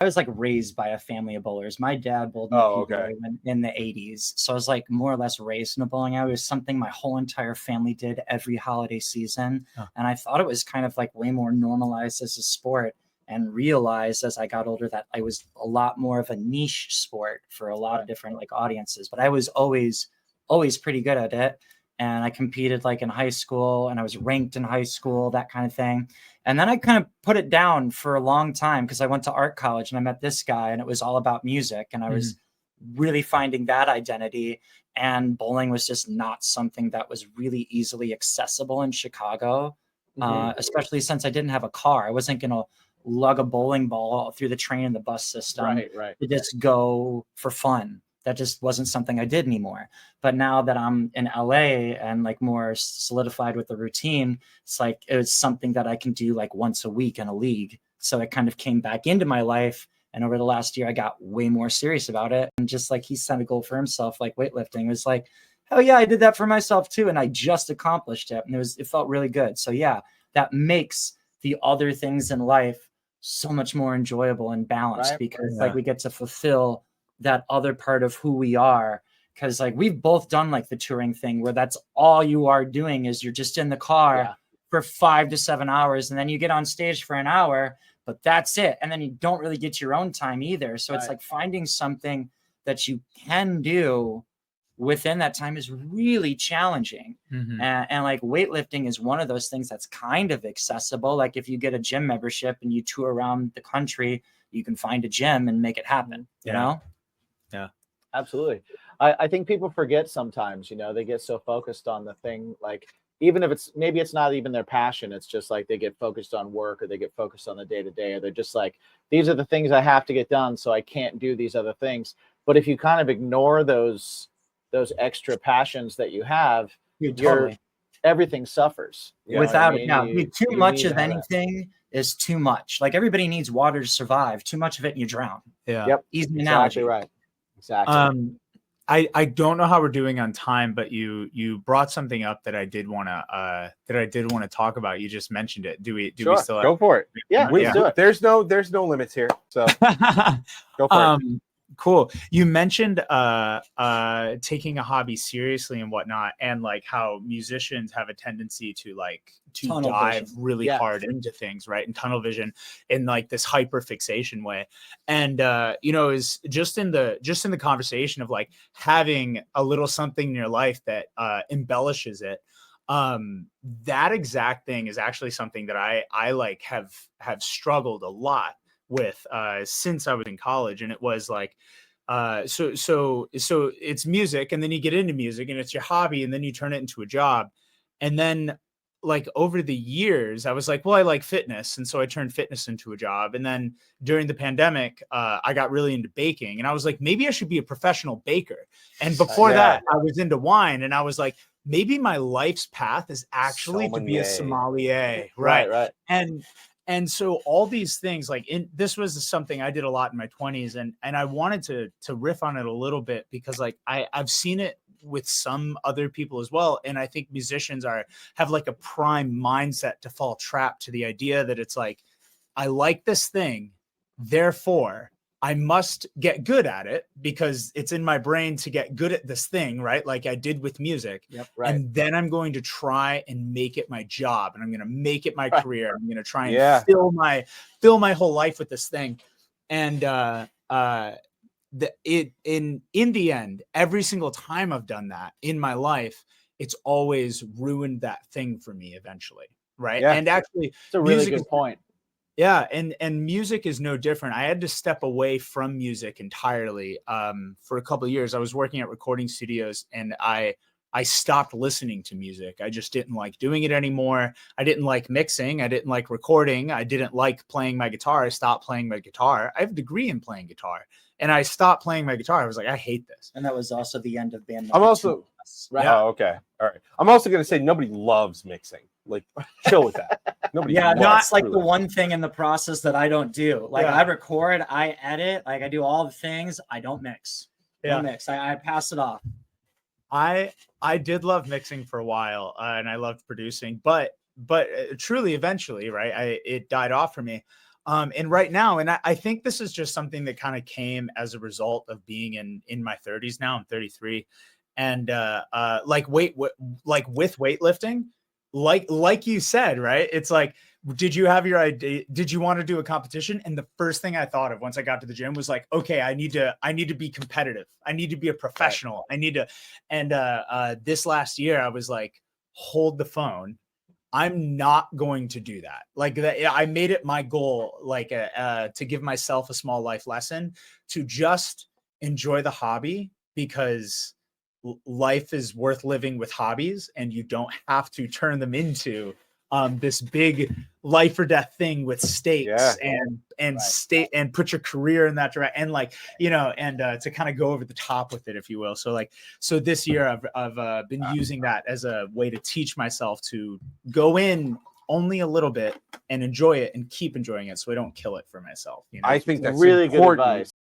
I was like raised by a family of bowlers. My dad bowled in the PBA in the 80s. So I was like more or less raised in a bowling alley. It was something my whole entire family did every holiday season. Oh. And I thought it was kind of like way more normalized as a sport, and realized as I got older that I was a lot more of a niche sport for a lot of different like audiences. But I was always pretty good at it. And I competed like in high school, and I was ranked in high school, that kind of thing. And then I kind of put it down for a long time because I went to art college and I met this guy, and it was all about music. And I was really finding that identity. And bowling was just not something that was really easily accessible in Chicago, especially since I didn't have a car. I wasn't going to lug a bowling ball through the train and the bus system to just go for fun. That just wasn't something I did anymore. But now that I'm in LA and like more solidified with the routine, it's like it was something that I can do like once a week in a league. So it kind of came back into my life. And over the last year, I got way more serious about it. And just like he set a goal for himself, like weightlifting, it was like, oh yeah, I did that for myself too. And I just accomplished it. And it felt really good. So yeah, that makes the other things in life so much more enjoyable and balanced, because like we get to fulfill that other part of who we are. Because like we've both done like the touring thing where that's all you are doing is you're just in the car for 5 to 7 hours, and then you get on stage for an hour, but that's it. And then you don't really get your own time either. So it's like finding something that you can do within that time is really challenging. And like weightlifting is one of those things that's kind of accessible. Like if you get a gym membership and you tour around the country, you can find a gym and make it happen, you know? Yeah, absolutely. I think people forget sometimes, you know, they get so focused on the thing, like even if it's not even their passion, it's just like they get focused on work, or they get focused on the day-to-day, or they're just like, these are the things I have to get done, so I can't do these other things. But if you kind of ignore those extra passions that you have, everything suffers. Without a doubt. Too much of anything is too much. Like everybody needs water to survive. Too much of it and you drown. Easy analogy. Right. Exactly. I don't know how we're doing on time, but you brought something up that I did want to talk about. You just mentioned it. Do we still have... Go for it? Yeah, we do it. There's no limits here. So go for it. Cool. You mentioned taking a hobby seriously and whatnot, and like how musicians have a tendency to dive really hard into things, right? And tunnel vision in like this hyper fixation way. And is just in the conversation of like having a little something in your life that embellishes it. That exact thing is actually something that I like have struggled a lot with since I was in college. And it was like so it's music, and then you get into music and it's your hobby, and then you turn it into a job. And then like over the years I was like, well, I like fitness, and so I turned fitness into a job. And then during the pandemic I got really into baking, and I was like, maybe I should be a professional baker. And before that I was into wine, and I was like, maybe my life's path is actually to be a sommelier. Right. And so all these things, this was something I did a lot in my 20s, and I wanted to riff on it a little bit, because like I've seen it with some other people as well. And I think musicians have like a prime mindset to fall trapped to the idea that it's like, I like this thing, therefore I must get good at it because it's in my brain to get good at this thing, right? Like I did with music. And then I'm going to try and make it my job, and I'm going to make it my career. I'm going to try and fill my whole life with this thing. And in the end, every single time I've done that in my life, it's always ruined that thing for me eventually, right? And actually, it's a really good point. Yeah, and music is no different. I had to step away from music entirely for a couple of years. I was working at recording studios, and I stopped listening to music. I just didn't like doing it anymore. I didn't like mixing. I didn't like recording. I didn't like playing my guitar. I stopped playing my guitar. I have a degree in playing guitar, and I stopped playing my guitar. I was like, I hate this. And that was also the end of band. I'm also Oh, okay. All right. I'm also going to say nobody loves mixing. Like, chill with that. Nobody. It's like the one thing in the process that I don't do. Like I record, I edit, like I do all the things. I don't mix. Don't mix. I pass it off. I did love mixing for a while, and I loved producing, but truly eventually, right? It died off for me. And right now, and I think this is just something that kind of came as a result of being in my 30s now. I'm 33, and like with weightlifting, like you said, right? It's like, did you have your idea? Did you want to do a competition? And the first thing I thought of once I got to the gym was like, okay, I need to be competitive. I need to be a professional. I need to. And this last year, I was like, hold the phone. I'm not going to do that. Like that, I made it my goal, like to give myself a small life lesson to just enjoy the hobby, because life is worth living with hobbies, and you don't have to turn them into this big life or death thing with stakes and state and put your career in that direction, and like, you know, and to kind of go over the top with it, if you will. So this year I've been using that as a way to teach myself to go in only a little bit and enjoy it and keep enjoying it, so I don't kill it for myself. You know? I think that's really good important. advice.